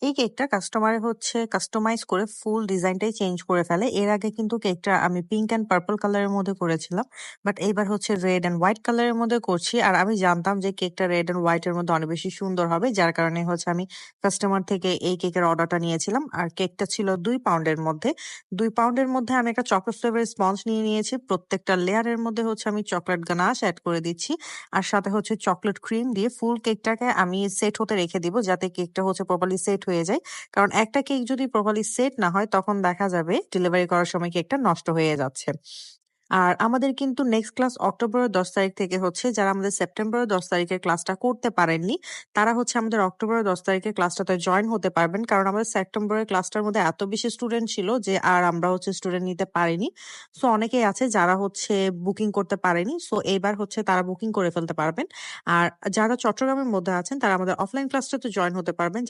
এই কেকটা কাস্টমার হচ্ছে কাস্টমাইজ করে ফুল ডিজাইনটাই চেঞ্জ করে ফেলে। এর আগে কিন্তু কেকটা আমি পিঙ্ক অ্যান্ড পার্পল কালারের মধ্যে করেছিলাম। বাট এইবার হচ্ছে রেড অ্যান্ড হোয়াইট কালারের মধ্যে করছি। আর আমি জানতাম যে কেকটা রেড অ্যান্ড হোয়াইট এর মধ্যে অনেক বেশি সুন্দর হবে। যার কারণে হচ্ছে আমি কাস্টমার থেকে এই কেকের অর্ডারটা নিয়েছিলাম। আর কেকটা ছিল ২ পাউন্ডের মধ্যে। ২ পাউন্ডের মধ্যে আমি একটা চকোলেট ফ্লেভারের স্পঞ্জ নিয়ে নিয়েছি। প্রত্যেকটা লেয়ারের মধ্যে হচ্ছে আমি চকলেট গানাশ এড করে দিচ্ছি। আর সাথে হচ্ছে চকলেট ক্রিম দিয়ে ফুল কেকটাকে আমি সেট হতে রেখে দিব যাতে কেকটা হচ্ছে প্রপারলি সেট হয়ে যায়। কারণ একটা কেক যদি প্রপারলি সেট না হয় তখন দেখা যাবে ডেলিভারি করার সময় কেকটা নষ্ট হয়ে যাচ্ছে। আর আমাদের কিন্তু নেক্সট ক্লাস অক্টোবরের ১০ তারিখ থেকে হচ্ছে। যারা আমাদের সেপ্টেম্বরের ১০ তারিখের ক্লাসটা করতে পারেননি, তারা হচ্ছে আমাদের অক্টোবরের ১০ তারিখের ক্লাসটাতে জয়েন হতে পারবেন। কারণ আমাদের সেপ্টেম্বরের ক্লাসটার মধ্যে এত বেশি স্টুডেন্ট ছিল যে আর আমরা হচ্ছে স্টুডেন্ট নিতে পারিনি। সো অনেকেই আছে যারা হচ্ছে বুকিং করতে পারেনি। সো এইবার হচ্ছে তারা বুকিং করে ফেলতে পারবেন। আর যারা চট্টগ্রামের মধ্যে আছেন তারা আমাদের অফলাইন ক্লাসটাতে জয়েন হতে পারবেন।